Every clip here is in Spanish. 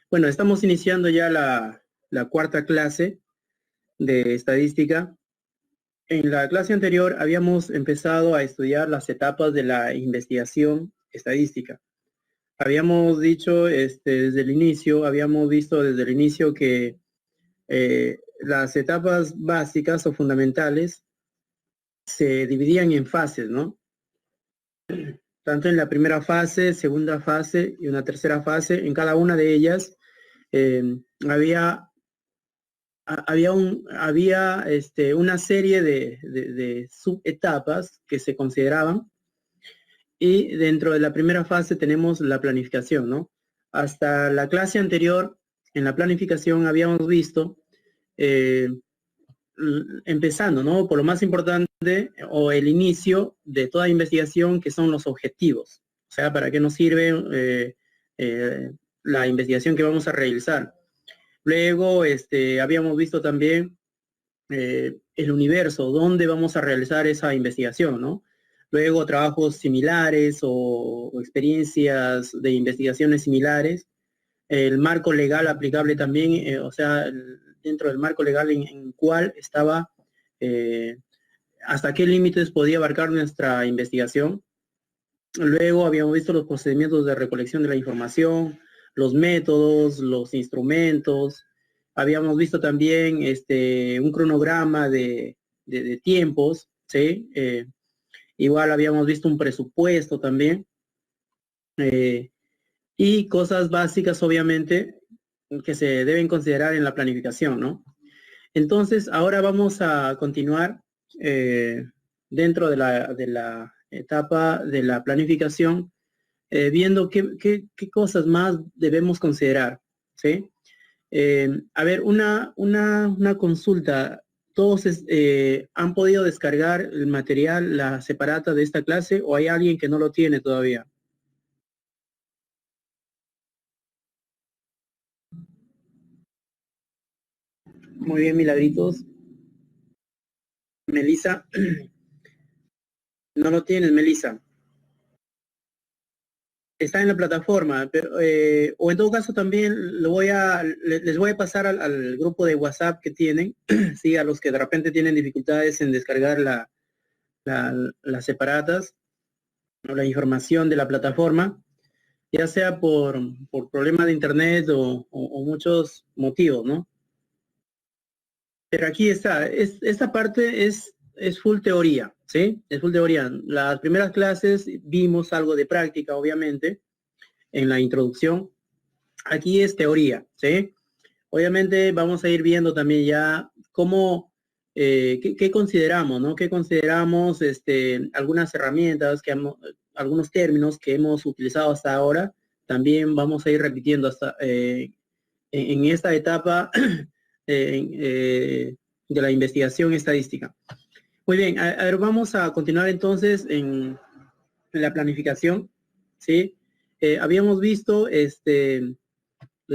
Bueno, estamos iniciando ya la cuarta clase de estadística. En la clase anterior habíamos empezado a estudiar las etapas de la investigación estadística. Habíamos dicho desde el inicio, habíamos visto desde el inicio que las etapas básicas o fundamentales se dividían en fases, ¿no? Tanto en la primera fase, segunda fase y una tercera fase. En cada una de ellas había una serie de subetapas que se consideraban, y dentro de la primera fase tenemos la planificación, ¿no? Hasta la clase anterior, en la planificación habíamos visto, empezando, ¿no? Por lo más importante o el inicio de toda investigación, que son los objetivos. O sea, ¿para qué nos sirve la investigación que vamos a realizar? Luego, habíamos visto también el universo, dónde vamos a realizar esa investigación, ¿no? Luego, trabajos similares o experiencias de investigaciones similares. El marco legal aplicable también, o sea, dentro del marco legal en cuál estaba, hasta qué límites podía abarcar nuestra investigación. Luego habíamos visto los procedimientos de recolección de la información, los métodos, los instrumentos. Habíamos visto también un cronograma de tiempos, ¿sí? Igual habíamos visto un presupuesto también. Y cosas básicas, obviamente, que se deben considerar en la planificación, ¿no? Entonces, ahora vamos a continuar dentro de la etapa de la planificación, viendo qué cosas más debemos considerar, ¿sí? A ver, una consulta. ¿Todos han podido descargar el material, la separata de esta clase, o hay alguien que no lo tiene todavía? Muy bien, Milagritos. Melissa, no lo tienes, Melissa. Está en la plataforma, pero, o en todo caso también les voy a pasar al grupo de WhatsApp que tienen, sí, a los que de repente tienen dificultades en descargar las separatas o la información de la plataforma, ya sea por problemas de internet o muchos motivos, ¿no? Pero aquí está, esta parte es full teoría, ¿sí? Es full teoría. Las primeras clases vimos algo de práctica, obviamente, en la introducción. Aquí es teoría, ¿sí? Obviamente vamos a ir viendo también ya cómo, qué consideramos, ¿no? ¿Qué consideramos, algunas herramientas, algunos términos que hemos utilizado hasta ahora? También vamos a ir repitiendo hasta en esta etapa de la investigación estadística. Muy bien, a ver, vamos a continuar entonces en la planificación, ¿sí? Habíamos visto, les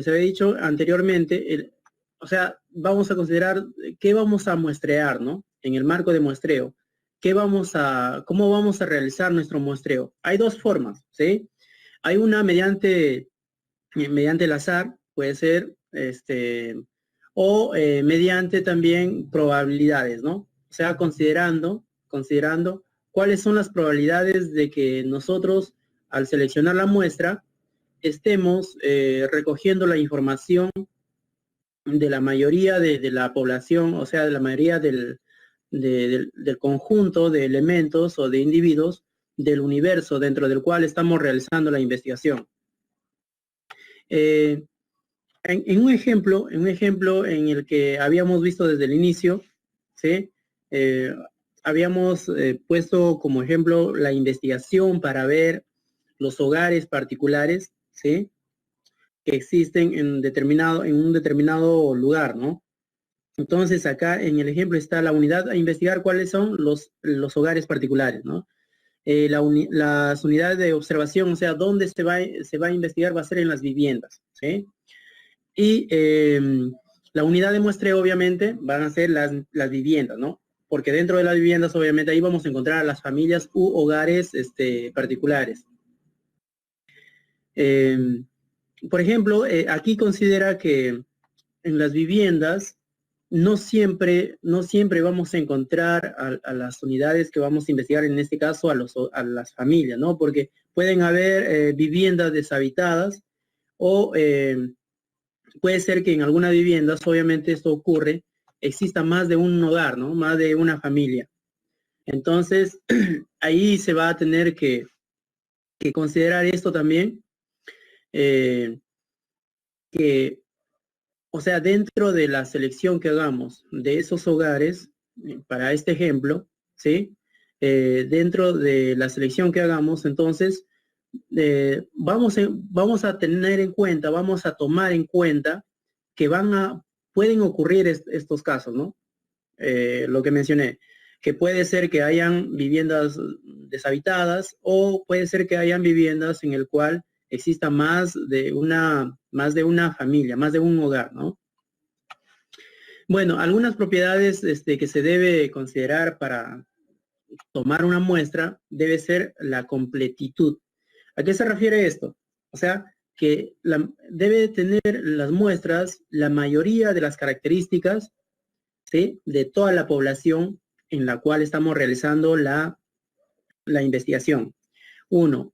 había dicho anteriormente, o sea, vamos a considerar qué vamos a muestrear, ¿no? En el marco de muestreo, cómo vamos a realizar nuestro muestreo. Hay dos formas, ¿sí? Hay una mediante el azar, puede ser, o mediante también probabilidades, ¿no? O sea, considerando cuáles son las probabilidades de que nosotros, al seleccionar la muestra, estemos recogiendo la información de la mayoría de la población, o sea, de la mayoría del conjunto de elementos o de individuos del universo dentro del cual estamos realizando la investigación. En un ejemplo en el que habíamos visto desde el inicio, ¿sí? Habíamos puesto como ejemplo la investigación para ver los hogares particulares, ¿sí? Que existen en un determinado lugar, ¿no? Entonces acá en el ejemplo está la unidad a investigar cuáles son los hogares particulares, ¿no? Las unidades de observación, o sea, dónde se va a investigar, va a ser en las viviendas, ¿sí? Y La unidad de muestreo, obviamente, van a ser las viviendas, ¿no? Porque dentro de las viviendas, obviamente, ahí vamos a encontrar a las familias u hogares particulares. Por ejemplo, aquí considera que en las viviendas no siempre vamos a encontrar a las unidades que vamos a investigar, en este caso a las familias, ¿no? Porque pueden haber viviendas deshabitadas o puede ser que en algunas viviendas, obviamente esto ocurre, exista más de un hogar, ¿no? Más de una familia. Entonces, ahí se va a tener que considerar esto también, que, o sea, dentro de la selección que hagamos de esos hogares, para este ejemplo, ¿sí? Dentro de la selección que hagamos, entonces, vamos a tener en cuenta, vamos a tomar en cuenta que pueden ocurrir estos casos, ¿no? Lo que mencioné, que puede ser que hayan viviendas deshabitadas o puede ser que hayan viviendas en el cual exista más de una familia, más de un hogar, ¿no? Bueno, algunas propiedades que se debe considerar para tomar una muestra debe ser la completitud. ¿A qué se refiere esto? O sea, que debe tener las muestras la mayoría de las características, ¿sí?, de toda la población en la cual estamos realizando la investigación.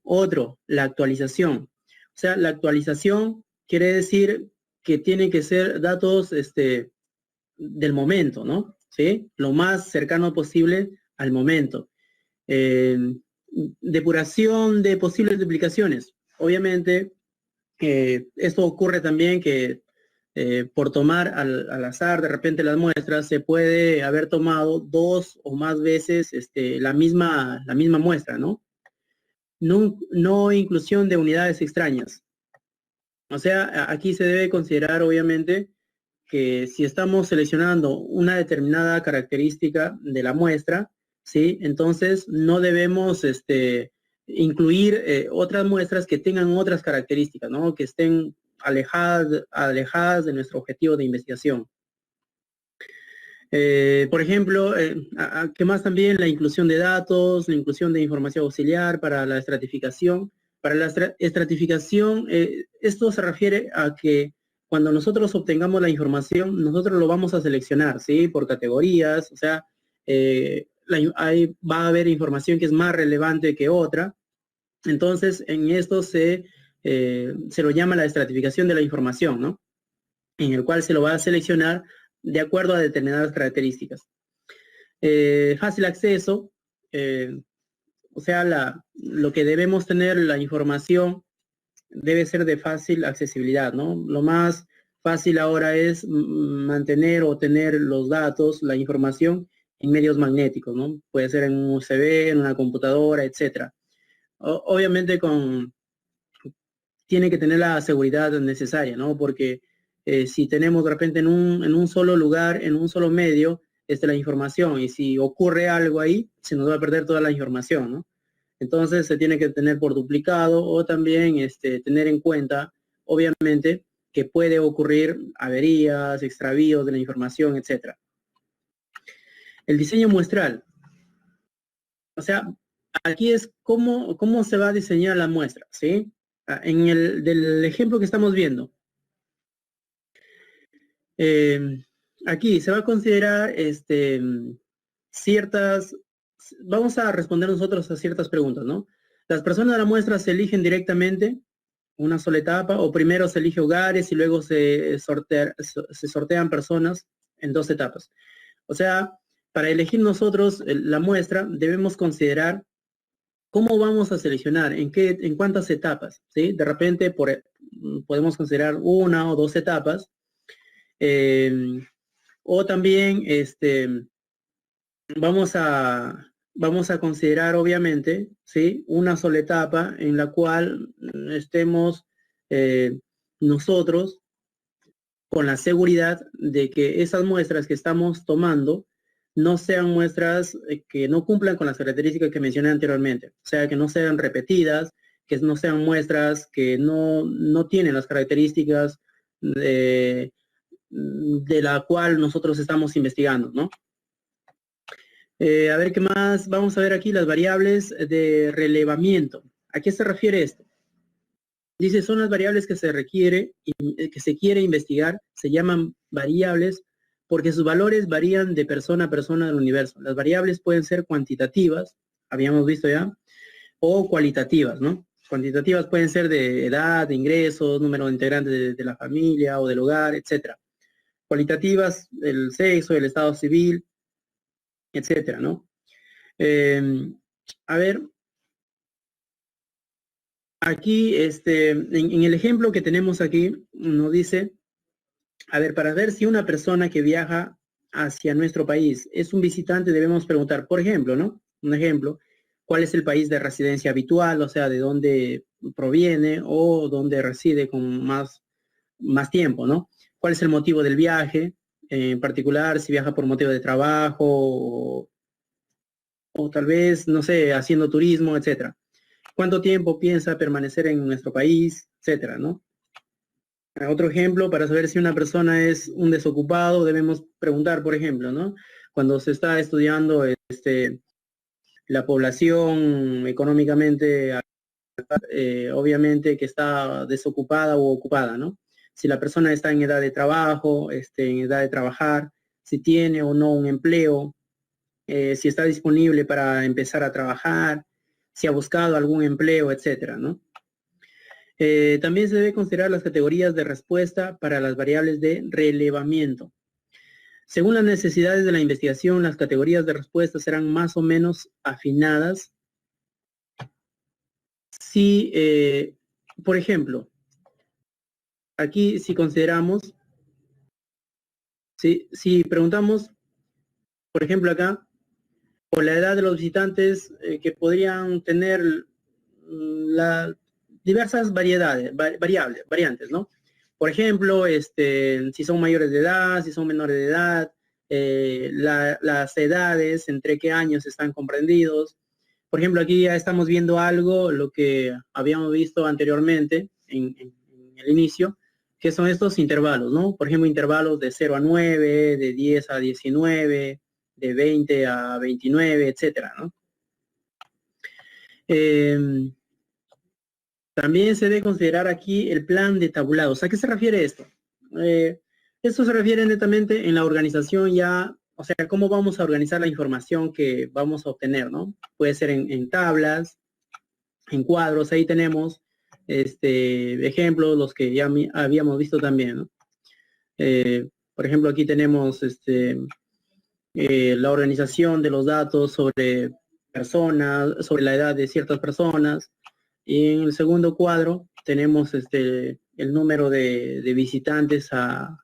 Otro, la actualización. O sea, la actualización quiere decir que tiene que ser datos del momento, ¿no? ¿Sí? Lo más cercano posible al momento. Depuración de posibles duplicaciones. Obviamente, esto ocurre también que por tomar al azar de repente las muestras, se puede haber tomado 2 o más veces la misma muestra, ¿no? No inclusión de unidades extrañas. O sea, aquí se debe considerar, obviamente, que si estamos seleccionando una determinada característica de la muestra, ¿sí? Entonces no debemos incluir otras muestras que tengan otras características, ¿no? Que estén alejadas de nuestro objetivo de investigación. Por ejemplo, ¿qué más también? La inclusión de datos, la inclusión de información auxiliar para la estratificación. Para la estratificación, esto se refiere a que cuando nosotros obtengamos la información, nosotros lo vamos a seleccionar, ¿sí? Por categorías, o sea, ahí va a haber información que es más relevante que otra. Entonces, en esto se lo llama la estratificación de la información, ¿no? En el cual se lo va a seleccionar de acuerdo a determinadas características. Fácil acceso, o sea, lo que debemos tener, la información, debe ser de fácil accesibilidad, ¿no? Lo más fácil ahora es mantener o tener los datos, la información en medios magnéticos, ¿no? Puede ser en un USB, en una computadora, etc. Obviamente tiene que tener la seguridad necesaria, ¿no? Porque si tenemos de repente en un solo lugar, en un solo medio, la información, y si ocurre algo ahí, se nos va a perder toda la información, ¿no? Entonces se tiene que tener por duplicado o también tener en cuenta, obviamente, que puede ocurrir averías, extravíos de la información, etc. El diseño muestral. O sea, aquí es cómo se va a diseñar la muestra, ¿sí? Del ejemplo que estamos viendo, aquí se va a considerar vamos a responder nosotros a ciertas preguntas, ¿no? Las personas de la muestra se eligen directamente, una sola etapa, o primero se elige hogares y luego se sortean personas en 2 etapas. O sea, para elegir nosotros la muestra, debemos considerar cómo vamos a seleccionar, en cuántas etapas, ¿sí? De repente podemos considerar 1 o 2 etapas, o también vamos a considerar, obviamente, ¿sí?, una sola etapa en la cual estemos nosotros con la seguridad de que esas muestras que estamos tomando no sean muestras que no cumplan con las características que mencioné anteriormente. O sea, que no sean repetidas, que no sean muestras que no tienen las características de la cual nosotros estamos investigando, ¿no? A ver qué más. Vamos a ver aquí las variables de relevamiento. ¿A qué se refiere esto? Dice, son las variables que se requiere, que se quiere investigar, se llaman variables porque sus valores varían de persona a persona del universo. Las variables pueden ser cuantitativas, habíamos visto ya, o cualitativas, ¿no? Cuantitativas pueden ser de edad, de ingresos, número de integrantes de la familia o del hogar, etcétera. Cualitativas, el sexo, el estado civil, etcétera, ¿no? A ver, aquí, en el ejemplo que tenemos aquí, nos dice, a ver, para ver si una persona que viaja hacia nuestro país es un visitante, debemos preguntar, por ejemplo, ¿no? Un ejemplo, ¿cuál es el país de residencia habitual? O sea, de dónde proviene o dónde reside con más tiempo, ¿no? ¿Cuál es el motivo del viaje? En particular, si viaja por motivo de trabajo o tal vez, no sé, haciendo turismo, etcétera. ¿Cuánto tiempo piensa permanecer en nuestro país, etcétera, ¿no? Otro ejemplo, para saber si una persona es un desocupado, debemos preguntar, por ejemplo, ¿no? Cuando se está estudiando la población económicamente, obviamente que está desocupada o ocupada, ¿no? Si la persona está en edad de trabajo, en edad de trabajar, si tiene o no un empleo, si está disponible para empezar a trabajar, si ha buscado algún empleo, etcétera, ¿no? También se debe considerar las categorías de respuesta para las variables de relevamiento. Según las necesidades de la investigación, las categorías de respuesta serán más o menos afinadas. Si, por ejemplo, aquí si consideramos, si preguntamos, por ejemplo acá, por la edad de los visitantes que podrían tener diversas variantes, ¿no? Por ejemplo, si son mayores de edad, si son menores de edad, las edades, entre qué años están comprendidos. Por ejemplo, aquí ya estamos viendo algo, lo que habíamos visto anteriormente en el inicio, que son estos intervalos, ¿no? Por ejemplo, intervalos de 0 a 9, de 10 a 19, de 20 a 29, etcétera, ¿no? También se debe considerar aquí el plan de tabulados. ¿A qué se refiere esto? Esto se refiere netamente en la organización ya, o sea, cómo vamos a organizar la información que vamos a obtener, ¿no? Puede ser en tablas, en cuadros, ahí tenemos ejemplos, los que ya habíamos visto también, ¿no? Por ejemplo, aquí tenemos la organización de los datos sobre personas, sobre la edad de ciertas personas. Y en el segundo cuadro tenemos el número de visitantes a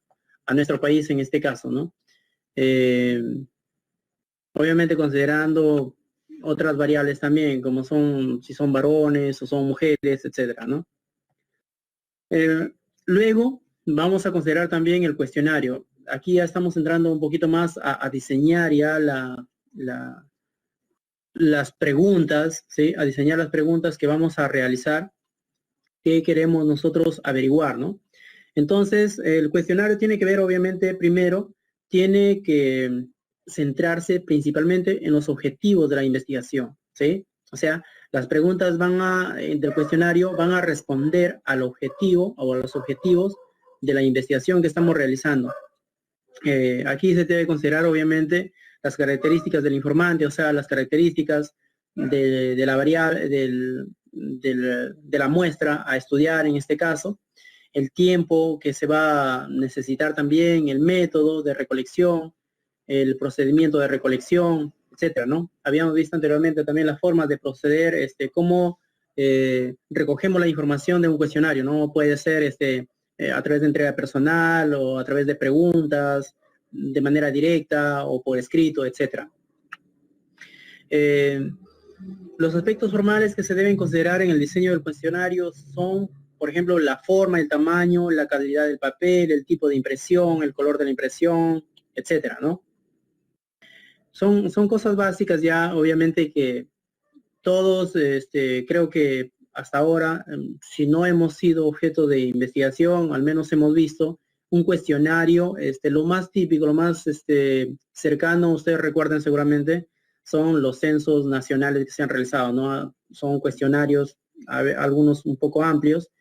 nuestro país en este caso, ¿no? Obviamente considerando otras variables también, como son, si son varones o son mujeres, etcétera, ¿no? Luego vamos a considerar también el cuestionario. Aquí ya estamos entrando un poquito más a diseñar ya las preguntas, ¿sí? A diseñar las preguntas que vamos a realizar, que queremos nosotros averiguar, ¿no? Entonces, el cuestionario tiene que ver, obviamente, primero, tiene que centrarse principalmente en los objetivos de la investigación, ¿sí? O sea, las preguntas del cuestionario van a responder al objetivo o a los objetivos de la investigación que estamos realizando. Aquí se debe considerar, obviamente, las características del informante, o sea, las características de la variable, de la muestra a estudiar en este caso, el tiempo que se va a necesitar también, el método de recolección, el procedimiento de recolección, etcétera, ¿no? Habíamos visto anteriormente también las formas de proceder, cómo recogemos la información de un cuestionario, ¿no? Puede ser a través de entrega personal o a través de preguntas, de manera directa o por escrito, etcétera. Los aspectos formales que se deben considerar en el diseño del cuestionario son, por ejemplo, la forma, el tamaño, la calidad del papel, el tipo de impresión, el color de la impresión, etcétera, ¿no? Son cosas básicas ya, obviamente, que todos, creo que hasta ahora, si no hemos sido objeto de investigación, al menos hemos visto un cuestionario, lo más típico, lo más cercano, ustedes recuerden seguramente, son los censos nacionales que se han realizado, ¿no? Son cuestionarios, algunos un poco amplios,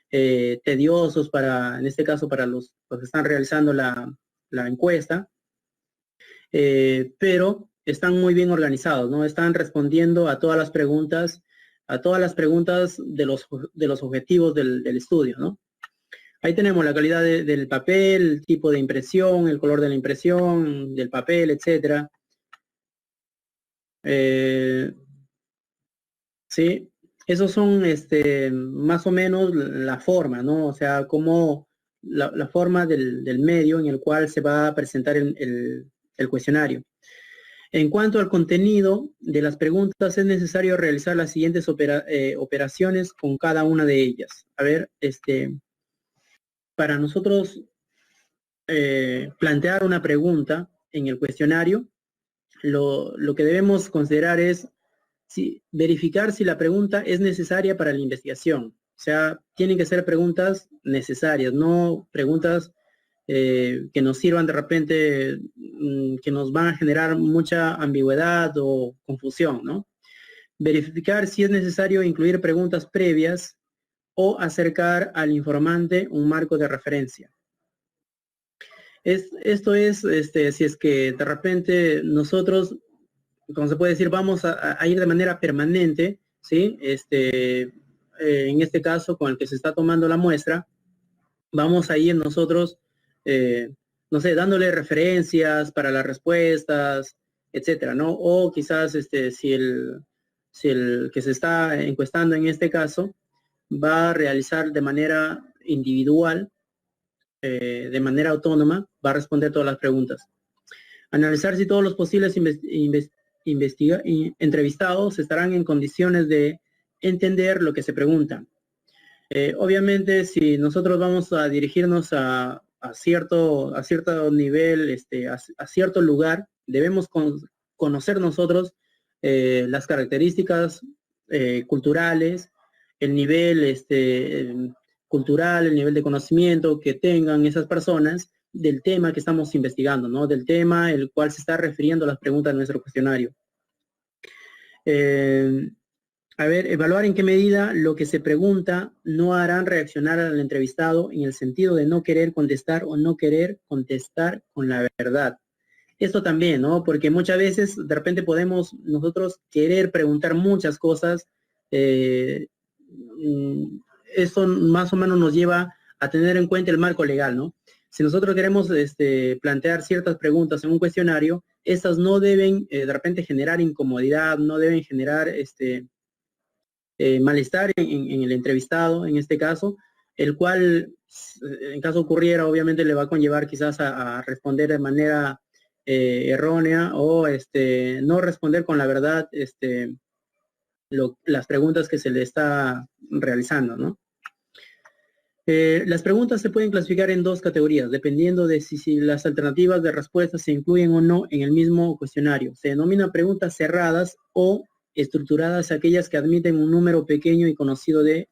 tediosos en este caso, para los que están realizando la encuesta, pero están muy bien organizados, ¿no? Están respondiendo a todas las preguntas de los objetivos del estudio, ¿no? Ahí tenemos la calidad del papel, el tipo de impresión, el color de la impresión, del papel, etcétera. Sí, esos son más o menos la forma, ¿no? O sea, como la forma del medio en el cual se va a presentar el cuestionario. En cuanto al contenido de las preguntas, es necesario realizar las siguientes operaciones con cada una de ellas. A ver, para nosotros plantear una pregunta en el cuestionario, lo que debemos considerar es verificar si la pregunta es necesaria para la investigación. O sea, tienen que ser preguntas necesarias, no preguntas que nos sirvan de repente, que nos van a generar mucha ambigüedad o confusión, ¿no? Verificar si es necesario incluir preguntas previas o acercar al informante un marco de referencia. Esto es, si es que de repente nosotros, como se puede decir, vamos a ir de manera permanente, ¿sí? En este caso, con el que se está tomando la muestra, vamos a ir nosotros, no sé, dándole referencias para las respuestas, etcétera, ¿no? O quizás, si el que se está encuestando en este caso va a realizar de manera individual, de manera autónoma, va a responder todas las preguntas. Analizar si todos los posibles entrevistados estarán en condiciones de entender lo que se pregunta. Obviamente, si nosotros vamos a dirigirnos a cierto nivel, a cierto lugar, debemos conocer nosotros las características culturales, el nivel cultural, el nivel de conocimiento que tengan esas personas del tema que estamos investigando, ¿no? Del tema el cual se está refiriendo las preguntas de nuestro cuestionario. A ver, evaluar en qué medida lo que se pregunta no harán reaccionar al entrevistado en el sentido de no querer contestar o no querer contestar con la verdad. Esto también, ¿no? Porque muchas veces de repente podemos nosotros querer preguntar muchas cosas. Esto más o menos nos lleva a tener en cuenta el marco legal, ¿no? Si nosotros queremos plantear ciertas preguntas en un cuestionario, estas no deben de repente generar incomodidad, no deben generar malestar en el entrevistado, en este caso, el cual, en caso ocurriera, obviamente le va a conllevar quizás a responder de manera errónea o no responder con la verdad las preguntas que se le está realizando, ¿no? Las preguntas se pueden clasificar en dos categorías, dependiendo de si las alternativas de respuesta se incluyen o no en el mismo cuestionario. Se denominan preguntas cerradas o estructuradas aquellas que admiten un número pequeño y conocido de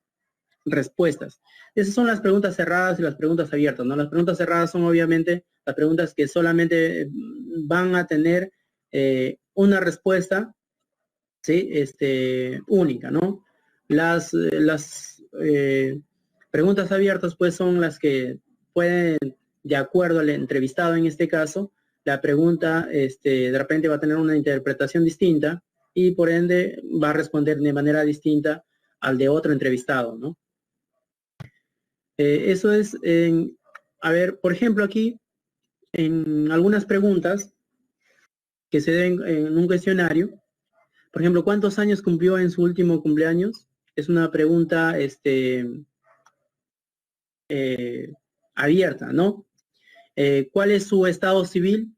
respuestas. Esas son las preguntas cerradas y las preguntas abiertas, ¿no? Las preguntas cerradas son obviamente las preguntas que solamente van a tener una respuesta, ¿sí? Única, ¿no? Las preguntas abiertas, pues, son las que pueden, de acuerdo al entrevistado en este caso, la pregunta de repente va a tener una interpretación distinta y por ende va a responder de manera distinta al de otro entrevistado, ¿no? Eso es, a ver, por ejemplo, aquí, en algunas preguntas que se den en un cuestionario, por ejemplo, ¿cuántos años cumplió en su último cumpleaños? Es una pregunta abierta, ¿no? ¿Cuál es su estado civil?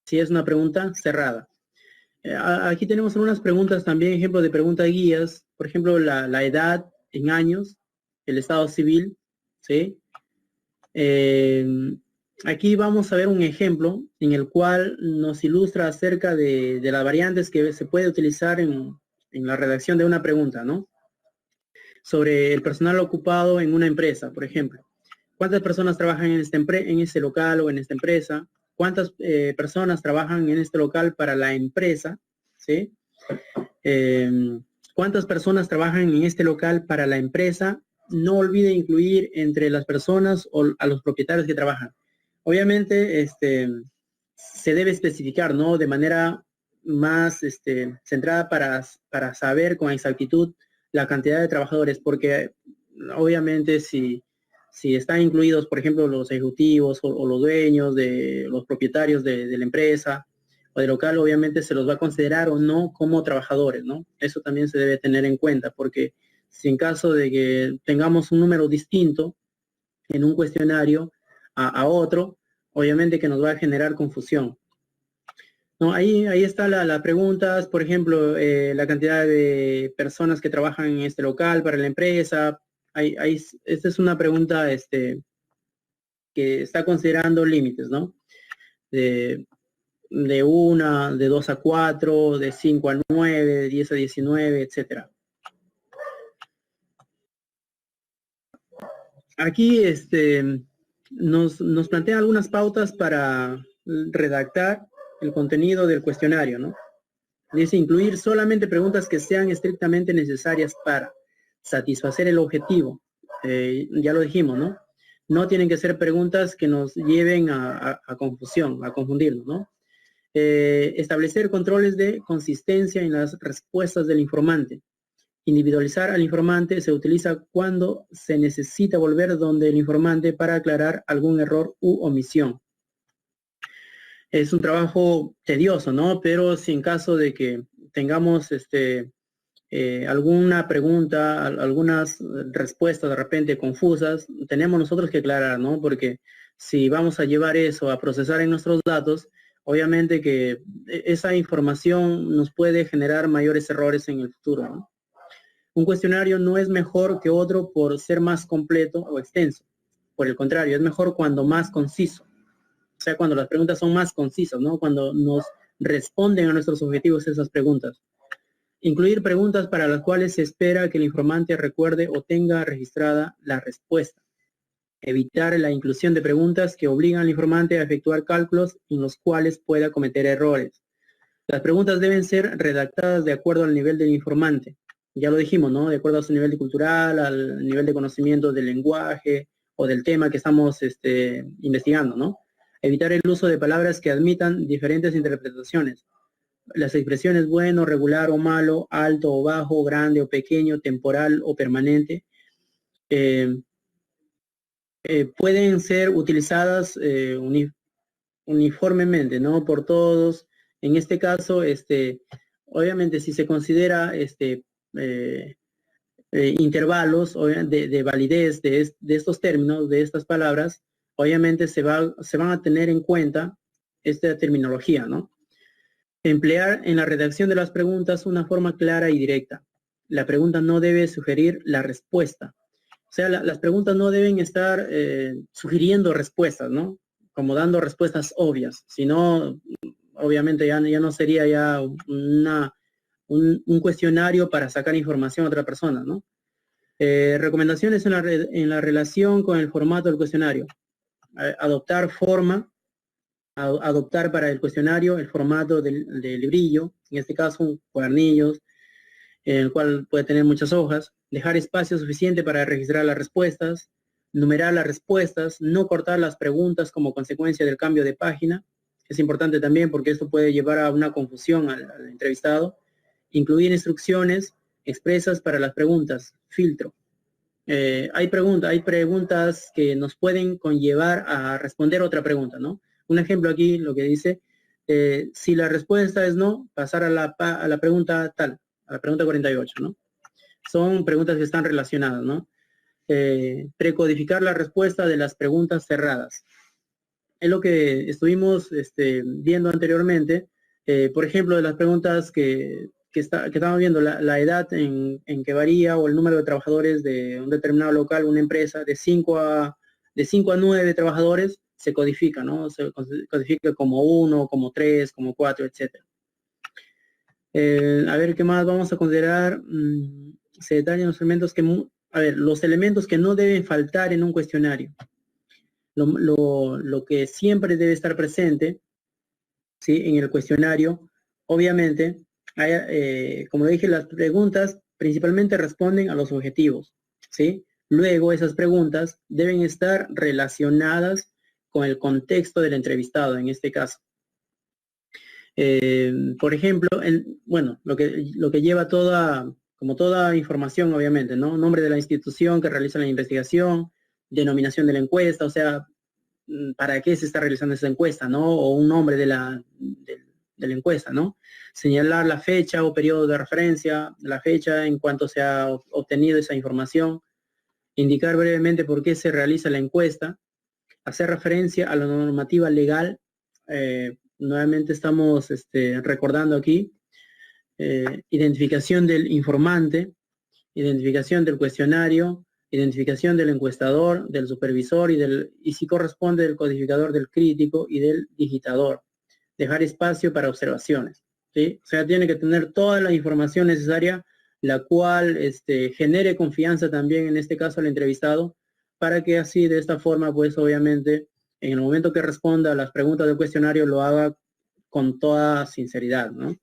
Si es una pregunta cerrada. Aquí tenemos algunas preguntas también, ejemplo de preguntas guías, por ejemplo, la edad en años, el estado civil, ¿sí? Aquí vamos a ver un ejemplo en el cual nos ilustra acerca de las variantes que se puede utilizar en la redacción de una pregunta, ¿no? Sobre el personal ocupado en una empresa, por ejemplo. ¿Cuántas personas trabajan en este local o en esta empresa? ¿Cuántas personas trabajan en este local para la empresa? ¿Sí? ¿Cuántas personas trabajan en este local para la empresa? No olvide incluir entre las personas o a los propietarios que trabajan. Obviamente, se debe especificar, ¿no? De manera más centrada para saber con exactitud la cantidad de trabajadores, porque obviamente si están incluidos, por ejemplo, los ejecutivos o los dueños, los propietarios de la empresa o del local, obviamente se los va a considerar o no como trabajadores, ¿no? Eso también se debe tener en cuenta, porque si en caso de que tengamos un número distinto en un cuestionario a otro, obviamente que nos va a generar confusión. No, ahí está la preguntas, por ejemplo, la cantidad de personas que trabajan en este local para la empresa. Esta es una pregunta que está considerando límites, ¿no? De 1, de 2 a 4, de 5 a 9, de 10 a 19, etcétera. Aquí nos plantea algunas pautas para redactar el contenido del cuestionario, ¿no? Dice incluir solamente preguntas que sean estrictamente necesarias para satisfacer el objetivo. Ya lo dijimos, ¿no? No tienen que ser preguntas que nos lleven a confusión, a confundirnos, ¿no? Establecer controles de consistencia en las respuestas del informante. Individualizar al informante se utiliza cuando se necesita volver donde el informante para aclarar algún error u omisión. Es un trabajo tedioso, ¿no? Pero si en caso de que tengamos alguna pregunta, algunas respuestas de repente confusas, tenemos nosotros que aclarar, ¿no? Porque si vamos a llevar eso a procesar en nuestros datos, obviamente que esa información nos puede generar mayores errores en el futuro, ¿no? Un cuestionario no es mejor que otro por ser más completo o extenso. Por el contrario, es mejor cuando más conciso. O sea, cuando las preguntas son más concisas, ¿no? Cuando nos responden a nuestros objetivos esas preguntas. Incluir preguntas para las cuales se espera que el informante recuerde o tenga registrada la respuesta. Evitar la inclusión de preguntas que obligan al informante a efectuar cálculos en los cuales pueda cometer errores. Las preguntas deben ser redactadas de acuerdo al nivel del informante. Ya lo dijimos, ¿no? De acuerdo a su nivel cultural, al nivel de conocimiento del lenguaje o del tema que estamos investigando, ¿no? Evitar el uso de palabras que admitan diferentes interpretaciones. Las expresiones bueno, regular o malo, alto o bajo, grande o pequeño, temporal o permanente, pueden ser utilizadas uniformemente, ¿no? Por todos. En este caso, obviamente si se considera intervalos de validez de estos términos, de estas palabras, obviamente se van a tener en cuenta esta terminología, ¿no? Emplear en la redacción de las preguntas una forma clara y directa. La pregunta no debe sugerir la respuesta. O sea, las preguntas no deben estar sugiriendo respuestas, ¿no? Como dando respuestas obvias, sino obviamente ya no sería ya un cuestionario para sacar información a otra persona, ¿no? Recomendaciones en la relación con el formato del cuestionario. Adoptar para el cuestionario el formato del librillo, en este caso cuadernillos, en el cual puede tener muchas hojas, dejar espacio suficiente para registrar las respuestas, numerar las respuestas, no cortar las preguntas como consecuencia del cambio de página. Es importante también porque esto puede llevar a una confusión al entrevistado. Incluir instrucciones expresas para las preguntas, filtro. Hay preguntas que nos pueden conllevar a responder otra pregunta, ¿no? Un ejemplo aquí, lo que dice, si la respuesta es no, pasar a la pregunta tal, a la pregunta 48, ¿no? Son preguntas que están relacionadas, ¿no? Precodificar la respuesta de las preguntas cerradas. Es lo que estuvimos viendo anteriormente. Por ejemplo, de las preguntas que estamos viendo, la edad en que varía o el número de trabajadores de un determinado local, una empresa, de 5 a 9 trabajadores, se codifica, ¿no? Se codifica como 1, como 3, como 4, etcétera. A ver, ¿qué más vamos a considerar? Se detallan los elementos los elementos que no deben faltar en un cuestionario. Lo que siempre debe estar presente, ¿sí?, en el cuestionario, obviamente, como dije, las preguntas principalmente responden a los objetivos, ¿sí? Luego, esas preguntas deben estar relacionadas con el contexto del entrevistado, en este caso. Por ejemplo, bueno, lo que lleva como toda información, obviamente, ¿no? Nombre de la institución que realiza la investigación, denominación de la encuesta, o sea, para qué se está realizando esa encuesta, ¿no? O un nombre de la encuesta, ¿no? Señalar la fecha o periodo de referencia, la fecha en cuanto se ha obtenido esa información, indicar brevemente por qué se realiza la encuesta, hacer referencia a la normativa legal. Nuevamente estamos recordando aquí, identificación del informante, identificación del cuestionario, identificación del encuestador, del supervisor y si corresponde del codificador, del crítico y del digitador. Dejar espacio para observaciones, ¿sí? O sea, tiene que tener toda la información necesaria, la cual genere confianza también, en este caso, al entrevistado, para que así, de esta forma, pues obviamente, en el momento que responda a las preguntas del cuestionario, lo haga con toda sinceridad, ¿no?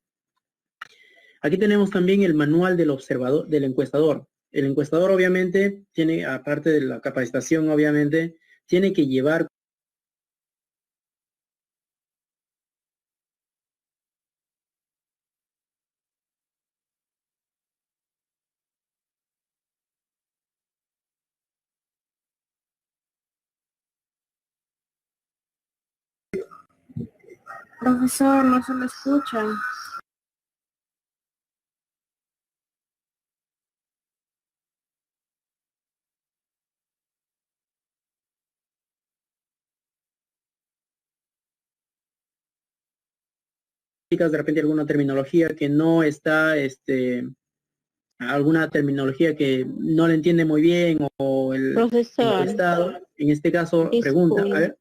Aquí tenemos también el manual del observador, del encuestador. El encuestador, obviamente, tiene, aparte de la capacitación, obviamente, tiene que llevar Profesor, no se lo escucha. de repente alguna terminología que no está, alguna terminología que no le entiende muy bien, o el Profesor, encuestado, en este caso, pregunta. A ver,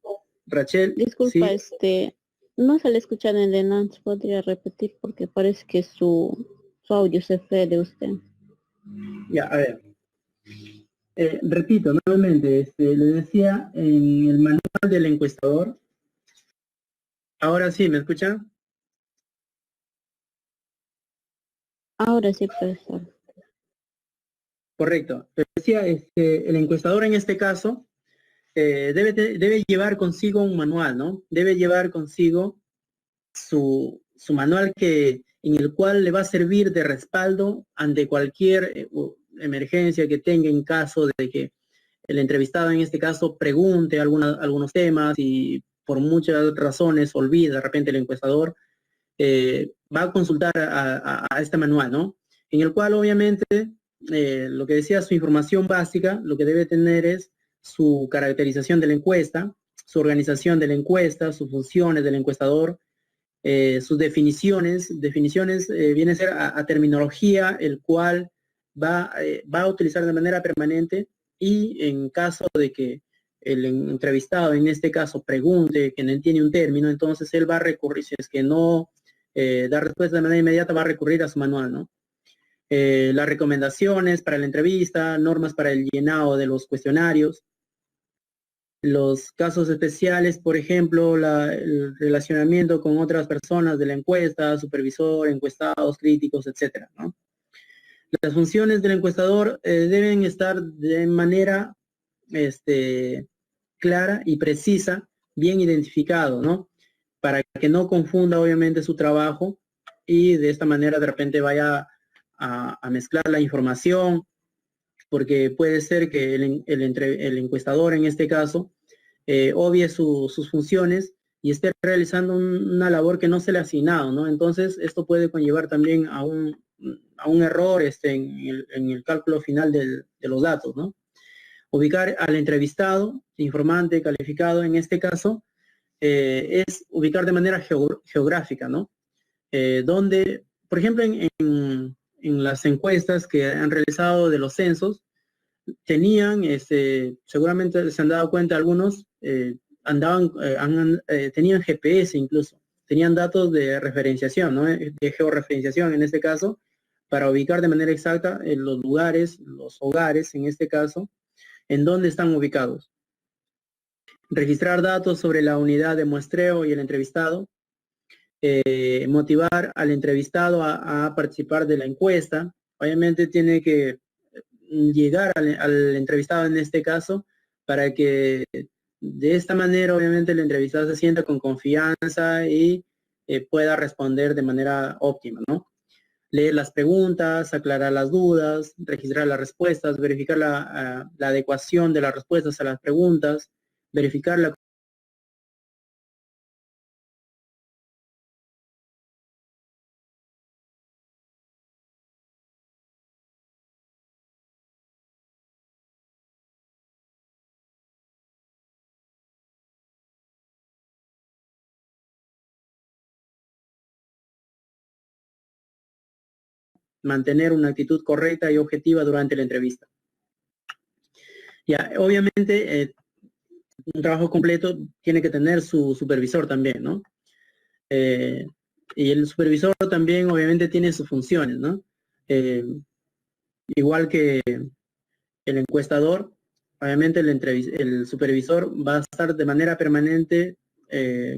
Rachel, disculpa, sí. no se le escucha en el enlace, podría repetir porque parece que su audio se fue de usted. Ya, a ver. Repito nuevamente, le decía en el manual del encuestador. Ahora sí, ¿me escuchan? Ahora sí, profesor. Correcto. Decía, el encuestador en este caso debe llevar consigo un manual, ¿no? Debe llevar consigo su manual en el cual le va a servir de respaldo ante cualquier emergencia que tenga, en caso de que el entrevistado, en este caso, pregunte algunos temas y por muchas razones olvida de repente el encuestador. Va a consultar a este manual, ¿no? En el cual, obviamente, lo que decía, su información básica, lo que debe tener es su caracterización de la encuesta, su organización de la encuesta, sus funciones del encuestador, sus definiciones viene a ser a terminología, el cual va a utilizar de manera permanente, y en caso de que el entrevistado, en este caso, pregunte que no entiende un término, entonces él va a recurrir, si es que no da respuesta de manera inmediata, va a recurrir a su manual, ¿no? Las recomendaciones para la entrevista, normas para el llenado de los cuestionarios, los casos especiales, por ejemplo, el relacionamiento con otras personas de la encuesta, supervisor, encuestados, críticos, etcétera, ¿no? Las funciones del encuestador deben estar de manera clara y precisa, bien identificado, ¿no? Para que no confunda, obviamente, su trabajo, y de esta manera de repente vaya a mezclar la información, porque puede ser que el encuestador, en este caso, obvie sus funciones y esté realizando una labor que no se le ha asignado, ¿no? Entonces, esto puede conllevar también a un error en el cálculo final de los datos, ¿no? Ubicar al entrevistado, informante, calificado, en este caso, es ubicar de manera geográfica, ¿no? Donde, por ejemplo, en las encuestas que han realizado de los censos, tenían, seguramente se han dado cuenta algunos, tenían GPS incluso, tenían datos de referenciación, ¿no? De georreferenciación en este caso, para ubicar de manera exacta los lugares, los hogares en este caso, en dónde están ubicados. registrar datos sobre la unidad de muestreo y el entrevistado, motivar al entrevistado a participar de la encuesta. Obviamente tiene que llegar al entrevistado en este caso para que de esta manera obviamente el entrevistado se sienta con confianza y pueda responder de manera óptima, ¿no? Leer las preguntas, aclarar las dudas, registrar las respuestas, verificar la adecuación de las respuestas a las preguntas, verificar la mantener una actitud correcta y objetiva durante la entrevista. Ya, obviamente, un trabajo completo tiene que tener su supervisor también, ¿no? Y el supervisor también, obviamente, tiene sus funciones, ¿no? Igual que el encuestador, obviamente el supervisor va a estar de manera permanente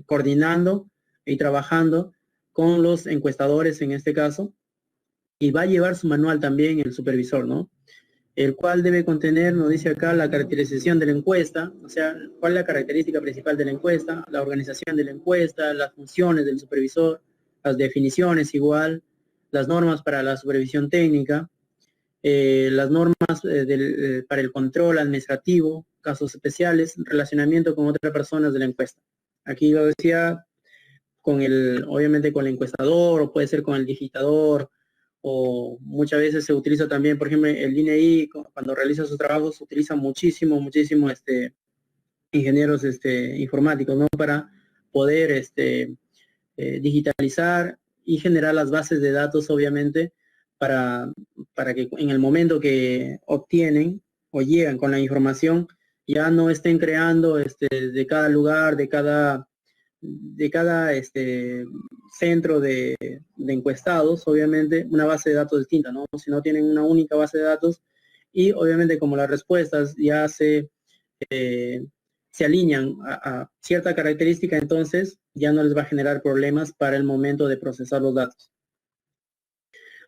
coordinando y trabajando con los encuestadores en este caso, y va a llevar su manual también el supervisor, ¿no? El cual debe contener, nos dice acá, la caracterización de la encuesta, o sea, cuál es la característica principal de la encuesta, la organización de la encuesta, las funciones del supervisor, las definiciones igual, las normas para la supervisión técnica, las normas para el control administrativo, casos especiales, relacionamiento con otras personas de la encuesta. Aquí lo decía obviamente con el encuestador, o puede ser con el digitador, o muchas veces se utiliza también, por ejemplo, el INEI, cuando realiza sus trabajos, se utiliza muchísimo ingenieros informáticos, ¿no? Para poder digitalizar y generar las bases de datos, obviamente, para que en el momento que obtienen o llegan con la información, ya no estén creando de cada lugar, de cada centro de encuestados, obviamente, una base de datos distinta, ¿no? Si no tienen una única base de datos, y obviamente como las respuestas ya se alinean a cierta característica, entonces ya no les va a generar problemas para el momento de procesar los datos.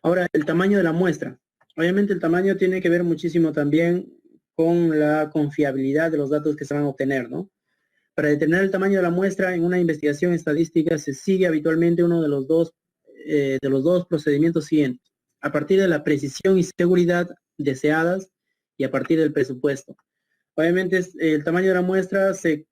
Ahora, el tamaño de la muestra. Obviamente el tamaño tiene que ver muchísimo también con la confiabilidad de los datos que se van a obtener, ¿no? Para determinar el tamaño de la muestra en una investigación estadística se sigue habitualmente uno de los dos procedimientos siguientes, a partir de la precisión y seguridad deseadas y a partir del presupuesto. Obviamente el tamaño de la muestra se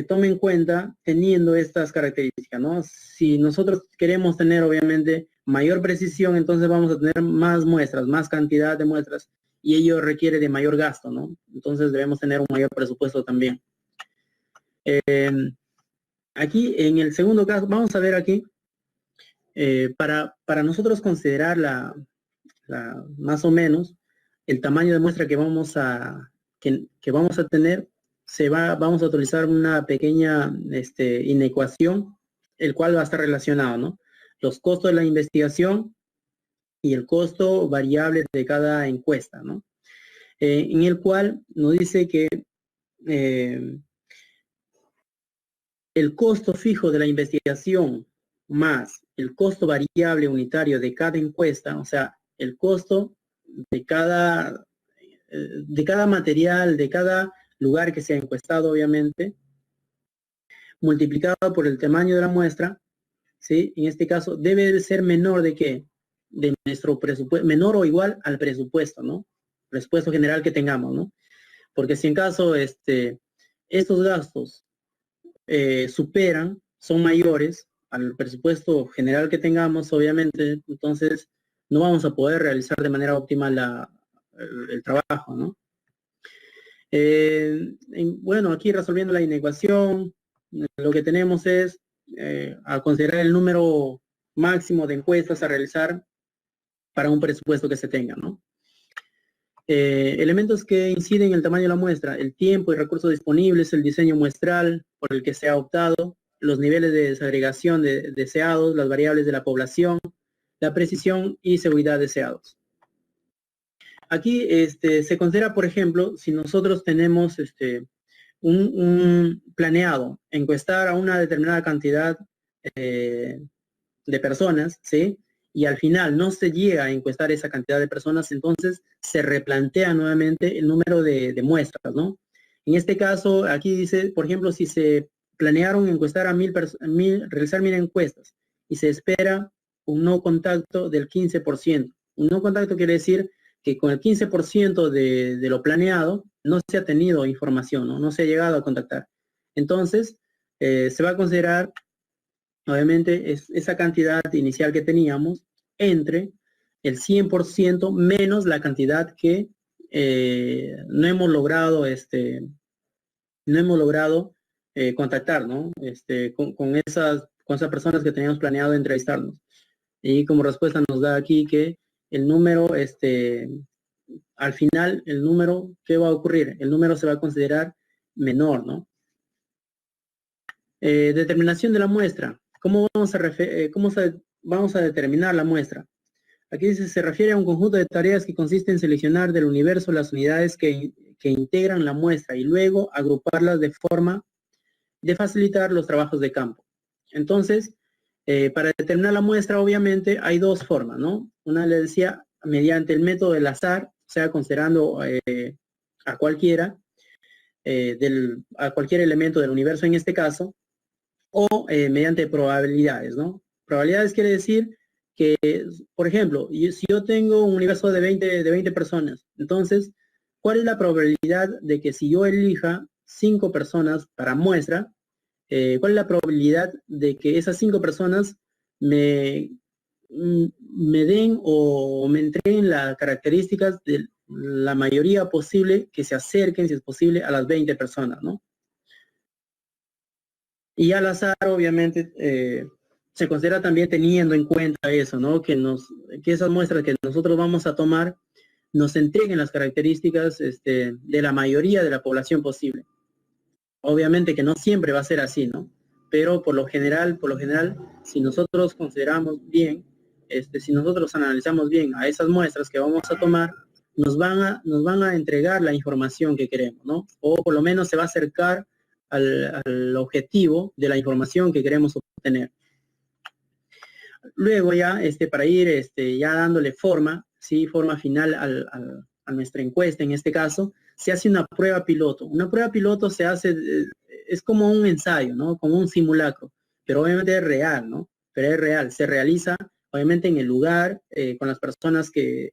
toma en cuenta teniendo estas características, ¿no? Si nosotros queremos tener obviamente mayor precisión, entonces vamos a tener más muestras, más cantidad de muestras, y ello requiere de mayor gasto, ¿no? Entonces debemos tener un mayor presupuesto también. Aquí en el segundo caso, vamos a ver aquí, para nosotros considerar más o menos el tamaño de muestra que vamos a tener, vamos a utilizar una pequeña inecuación, el cual va a estar relacionado, ¿no? Los costos de la investigación y el costo variable de cada encuesta, ¿no? En el cual nos dice que el costo fijo de la investigación más el costo variable unitario de cada encuesta, o sea, el costo de cada material, de cada lugar que sea encuestado, obviamente, multiplicado por el tamaño de la muestra, ¿sí? En este caso, debe de ser menor de qué? De nuestro presupuesto, menor o igual al presupuesto, ¿no? Presupuesto general que tengamos, ¿no? Porque si en caso estos gastos superan, son mayores al presupuesto general que tengamos, obviamente, entonces no vamos a poder realizar de manera óptima el trabajo, ¿no? Bueno, aquí resolviendo la inecuación, lo que tenemos es a considerar el número máximo de encuestas a realizar para un presupuesto que se tenga, ¿no? Elementos que inciden en el tamaño de la muestra: el tiempo y recursos disponibles, el diseño muestral por el que se ha optado, los niveles de desagregación deseados, las variables de la población, la precisión y seguridad deseados. Aquí se considera, por ejemplo, si nosotros tenemos un planeado, encuestar a una determinada cantidad de personas, ¿sí? Y al final no se llega a encuestar esa cantidad de personas, entonces se replantea nuevamente el número de muestras, ¿no? En este caso, aquí dice, por ejemplo, si se planearon encuestar a realizar 1000 encuestas y se espera un no contacto del 15%. Un no contacto quiere decir que con el 15% de lo planeado no se ha tenido información, ¿no? No se ha llegado a contactar. Entonces, se va a considerar, obviamente, esa cantidad inicial que teníamos entre el 100% menos la cantidad que no hemos logrado contactar, ¿no? Con esas personas que teníamos planeado entrevistarnos. Y como respuesta nos da aquí que el número, al final, el número, ¿qué va a ocurrir? El número se va a considerar menor, ¿no? Determinación de la muestra. ¿Cómo vamos a determinar la muestra? Aquí dice, se refiere a un conjunto de tareas que consiste en seleccionar del universo las unidades que integran la muestra y luego agruparlas de forma de facilitar los trabajos de campo. Entonces, para determinar la muestra, obviamente, hay dos formas, ¿no? Una le decía, mediante el método del azar, o sea, considerando a cualquier elemento del universo en este caso, o mediante probabilidades, ¿no? Probabilidades quiere decir que, por ejemplo, si yo tengo un universo de 20 personas, entonces, ¿cuál es la probabilidad de que si yo elija 5 personas para muestra, cuál es la probabilidad de que esas 5 personas me den o me entreguen las características de la mayoría posible que se acerquen, si es posible, a las 20 personas, ¿no? Y al azar, obviamente, se considera también teniendo en cuenta eso, ¿no? Que esas muestras que nosotros vamos a tomar nos entreguen las características de la mayoría de la población posible. Obviamente que no siempre va a ser así, ¿no? Pero por lo general, si nosotros consideramos bien, si nosotros analizamos bien a esas muestras que vamos a tomar, nos van a entregar la información que queremos, ¿no? O por lo menos se va a acercar al objetivo de la información que queremos obtener. Luego ya, para ir ya dándole forma, ¿sí? Forma final a nuestra encuesta, en este caso, se hace una prueba piloto. Una prueba piloto se hace, es como un ensayo, ¿no? Como un simulacro, pero obviamente es real, ¿no? Pero es real, se realiza obviamente en el lugar, con las personas que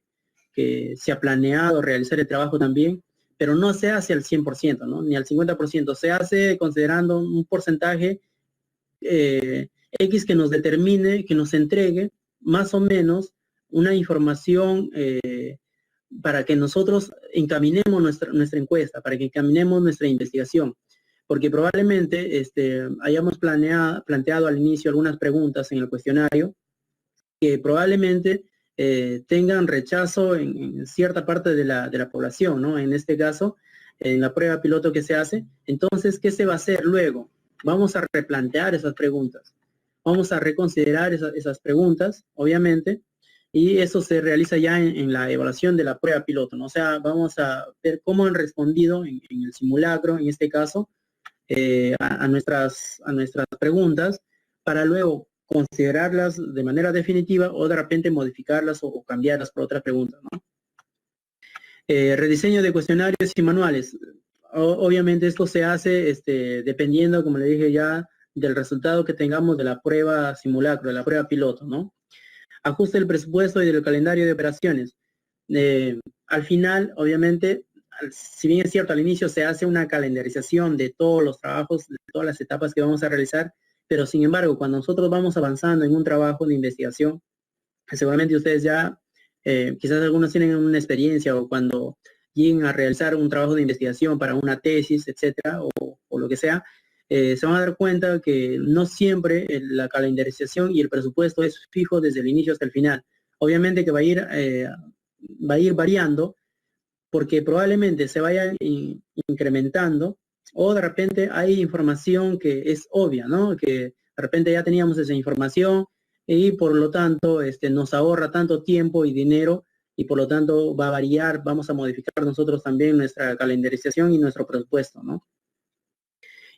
se ha planeado realizar el trabajo también, pero no se hace al 100%, ¿no? Ni al 50%, se hace considerando un porcentaje X que nos determine, que nos entregue más o menos una información para que nosotros encaminemos nuestra encuesta, para que encaminemos nuestra investigación. Porque probablemente hayamos planteado al inicio algunas preguntas en el cuestionario que probablemente tengan rechazo en cierta parte de la población, ¿no? En este caso, en la prueba piloto que se hace. Entonces, ¿qué se va a hacer luego? Vamos a replantear esas preguntas. Vamos a reconsiderar esas preguntas, obviamente, y eso se realiza ya en la evaluación de la prueba piloto, ¿no? O sea, vamos a ver cómo han respondido en el simulacro, en este caso, a nuestras preguntas, para luego considerarlas de manera definitiva o de repente modificarlas o cambiarlas por otras preguntas, ¿no? Rediseño de cuestionarios y manuales. Obviamente esto se hace dependiendo, como le dije ya, del resultado que tengamos de la prueba simulacro, de la prueba piloto, ¿no? Ajuste del presupuesto y del calendario de operaciones. Al final, obviamente, si bien es cierto, al inicio se hace una calendarización de todos los trabajos, de todas las etapas que vamos a realizar, pero sin embargo, cuando nosotros vamos avanzando en un trabajo de investigación, seguramente ustedes ya, quizás algunos tienen una experiencia o cuando lleguen a realizar un trabajo de investigación para una tesis, etcétera, o lo que sea, se van a dar cuenta que no siempre la calendarización y el presupuesto es fijo desde el inicio hasta el final. Obviamente que va a ir variando porque probablemente se vaya incrementando o de repente hay información que es obvia, ¿no? Que de repente ya teníamos esa información y por lo tanto nos ahorra tanto tiempo y dinero y por lo tanto va a variar, vamos a modificar nosotros también nuestra calendarización y nuestro presupuesto, ¿no?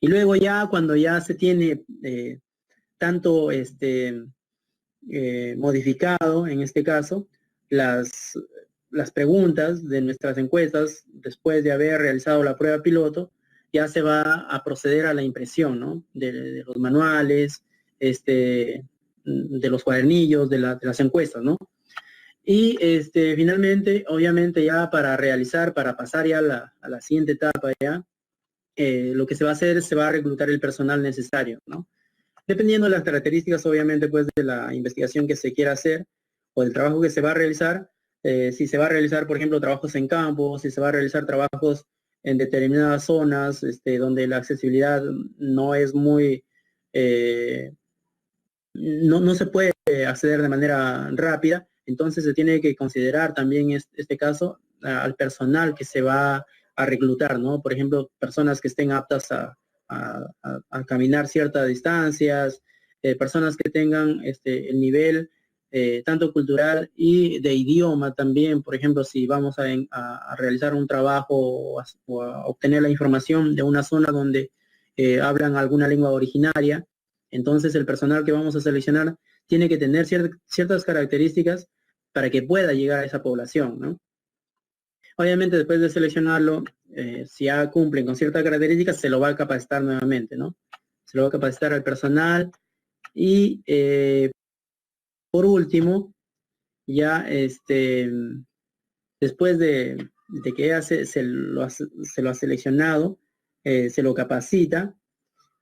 Y luego ya cuando ya se tiene tanto modificado, en este caso, las preguntas de nuestras encuestas, después de haber realizado la prueba piloto, ya se va a proceder a la impresión, ¿no? De los manuales, de los cuadernillos, de las encuestas, ¿no? Y finalmente, obviamente ya para pasar ya a la siguiente etapa ya, lo que se va a hacer es se va a reclutar el personal necesario, ¿no? Dependiendo de las características, obviamente, pues de la investigación que se quiera hacer o del trabajo que se va a realizar, si se va a realizar, por ejemplo, trabajos en campo, si se va a realizar trabajos en determinadas zonas, donde la accesibilidad no es muy, no se puede acceder de manera rápida, entonces se tiene que considerar también este caso al personal que se va a reclutar, ¿no? Por ejemplo, personas que estén aptas a caminar ciertas distancias, personas que tengan el nivel tanto cultural y de idioma también. Por ejemplo, si vamos a realizar un trabajo o a obtener la información de una zona donde hablan alguna lengua originaria, entonces el personal que vamos a seleccionar tiene que tener ciertas características para que pueda llegar a esa población, ¿no? Obviamente después de seleccionarlo, si ya cumplen con ciertas características, se lo va a capacitar nuevamente, ¿no? Se lo va a capacitar al personal y por último, ya después de que ya se lo ha seleccionado, se lo capacita,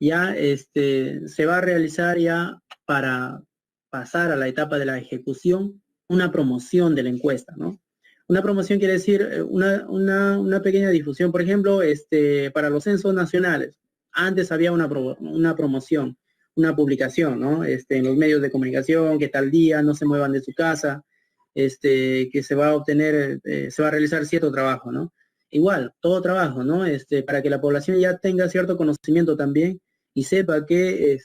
ya se va a realizar ya para pasar a la etapa de la ejecución una promoción de la encuesta, ¿no? Una promoción quiere decir una pequeña difusión, por ejemplo, para los censos nacionales. Antes había una promoción, una publicación, ¿no? En los medios de comunicación, que tal día no se muevan de su casa, que se va a obtener, se va a realizar cierto trabajo, ¿no? Igual, todo trabajo, ¿no? Para que la población ya tenga cierto conocimiento también y sepa qué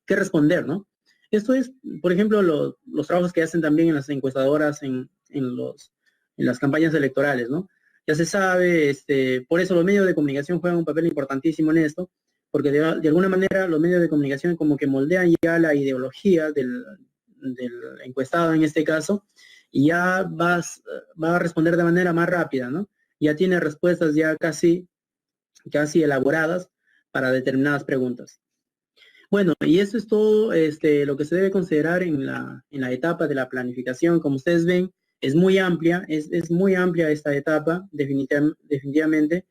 responder, ¿no? Esto es, por ejemplo, los trabajos que hacen también en las encuestadoras en las campañas electorales, ¿no? Ya se sabe, por eso los medios de comunicación juegan un papel importantísimo en esto, porque de alguna manera los medios de comunicación como que moldean ya la ideología del encuestado en este caso, y ya va a responder de manera más rápida, ¿no? Ya tiene respuestas ya casi elaboradas para determinadas preguntas. Bueno, y eso es todo lo que se debe considerar en la etapa de la planificación. Como ustedes ven, es muy amplia, es muy amplia esta etapa, definitivamente,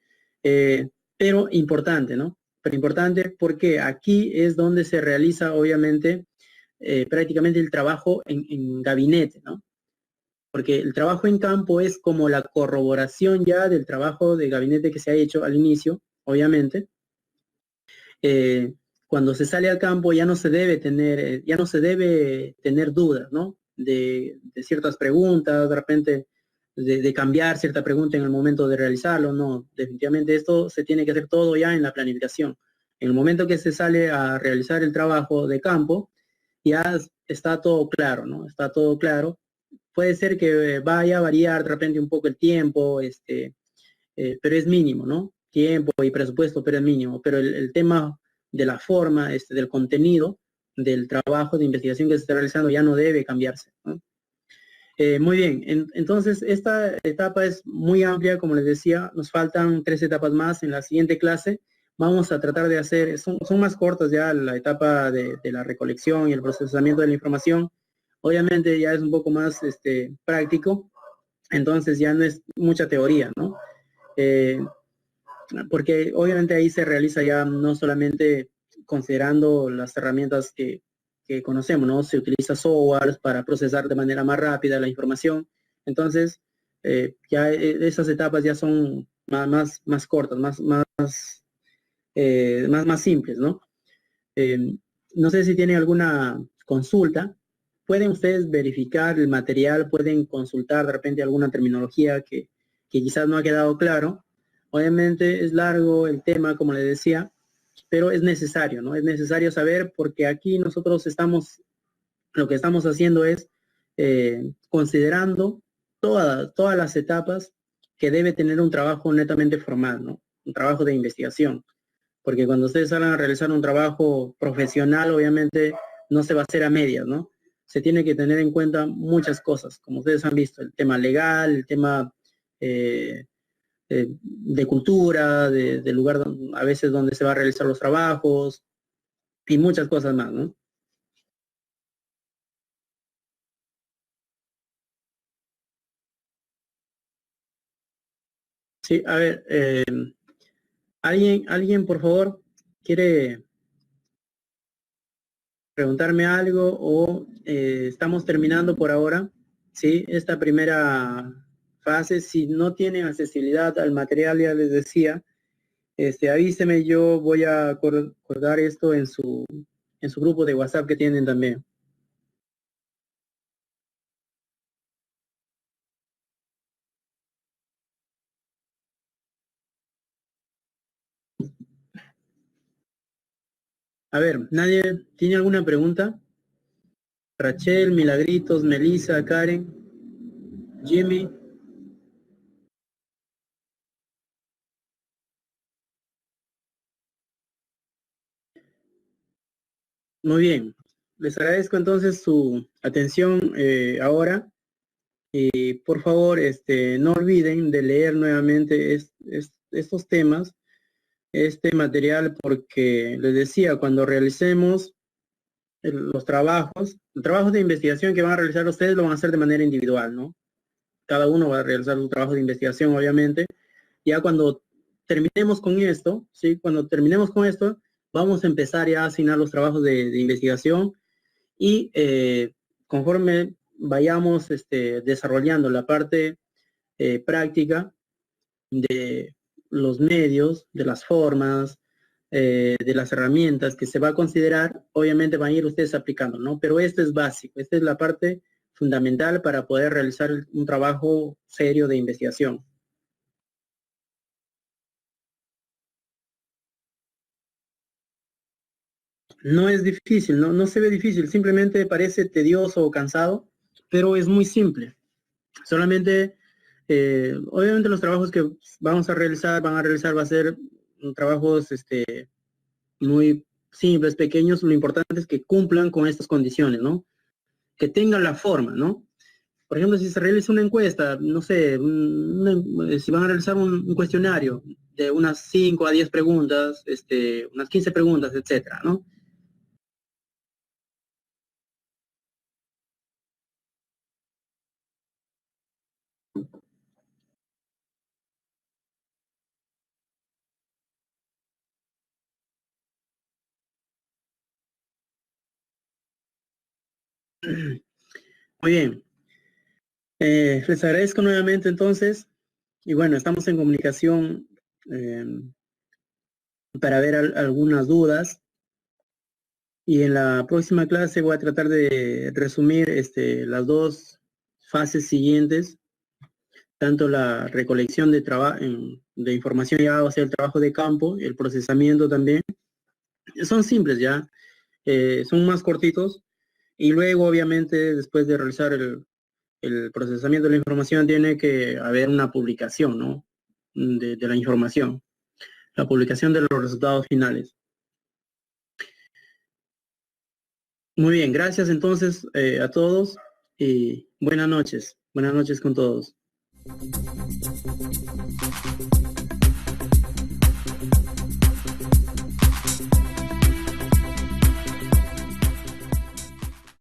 pero importante, ¿no? Pero importante porque aquí es donde se realiza, obviamente, prácticamente el trabajo en gabinete, ¿no? Porque el trabajo en campo es como la corroboración ya del trabajo de gabinete que se ha hecho al inicio, obviamente. Cuando se sale al campo ya no se debe tener dudas, ¿no? De ciertas preguntas, de repente de cambiar cierta pregunta en el momento de realizarlo, no, definitivamente esto se tiene que hacer todo ya en la planificación. En el momento que se sale a realizar el trabajo de campo, ya está todo claro, ¿no? Está todo claro. Puede ser que vaya a variar de repente un poco el tiempo, pero es mínimo, ¿no? Tiempo y presupuesto, pero es mínimo. Pero el tema de la forma, del contenido, del trabajo de investigación que se está realizando ya no debe cambiarse, ¿no? Muy bien, entonces esta etapa es muy amplia, como les decía, nos faltan 3 etapas más en la siguiente clase. Vamos a tratar de hacer, son más cortas ya la etapa de la recolección y el procesamiento de la información. Obviamente ya es un poco más práctico, entonces ya no es mucha teoría, ¿no? Porque obviamente ahí se realiza ya no solamente considerando las herramientas que conocemos, ¿no? Se utiliza software para procesar de manera más rápida la información. Entonces, ya esas etapas ya son más cortas, más simples, ¿no? No sé si tienen alguna consulta. Pueden ustedes verificar el material, pueden consultar de repente alguna terminología que quizás no ha quedado claro. Obviamente es largo el tema, como les decía, pero es necesario, ¿no? Es necesario saber porque aquí nosotros lo que estamos haciendo es considerando todas las etapas que debe tener un trabajo netamente formal, ¿no? Un trabajo de investigación. porque cuando ustedes salgan a realizar un trabajo profesional, obviamente no se va a hacer a medias, ¿no? Se tiene que tener en cuenta muchas cosas, como ustedes han visto, el tema legal, el tema de cultura, del lugar a veces donde se va a realizar los trabajos y muchas cosas más, ¿no? Sí, a ver, ¿alguien, por favor, quiere preguntarme algo o estamos terminando por ahora? Sí, esta primera fase, si no tienen accesibilidad al material, ya les decía, avíseme, yo voy a colgar esto en su grupo de WhatsApp que tienen también. A ver, ¿nadie tiene alguna pregunta? Rachel, Milagritos, Melissa, Karen, Jimmy. Muy bien. Les agradezco entonces su atención ahora. Y por favor, no olviden de leer nuevamente estos temas, este material, porque les decía, cuando realicemos los trabajos de investigación que van a realizar ustedes lo van a hacer de manera individual, ¿no? Cada uno va a realizar su trabajo de investigación, obviamente. Ya cuando terminemos con esto, ¿sí? Cuando terminemos con esto, vamos a empezar ya a asignar los trabajos de investigación y conforme vayamos desarrollando la parte práctica de los medios, de las formas, de las herramientas que se va a considerar, obviamente van a ir ustedes aplicando, ¿no? Pero esto es básico, esta es la parte fundamental para poder realizar un trabajo serio de investigación. No es difícil, no se ve difícil, simplemente parece tedioso o cansado, pero es muy simple. Solamente, obviamente los trabajos que vamos a realizar, va a ser trabajos muy simples, pequeños. Lo importante es que cumplan con estas condiciones, ¿no? Que tengan la forma, ¿no? Por ejemplo, si se realiza una encuesta, no sé, si van a realizar un cuestionario de unas 5 a 10 preguntas, unas 15 preguntas, etcétera, ¿no? Muy bien. Les agradezco nuevamente entonces. Y bueno, estamos en comunicación para ver algunas dudas. Y en la próxima clase voy a tratar de resumir las dos fases siguientes, tanto la recolección de información ya, o sea, el trabajo de campo, el procesamiento también. Son simples ya, son más cortitos. Y luego, obviamente, después de realizar el procesamiento de la información, tiene que haber una publicación, ¿no? De la información, la publicación de los resultados finales. Muy bien, gracias entonces a todos y buenas noches con todos.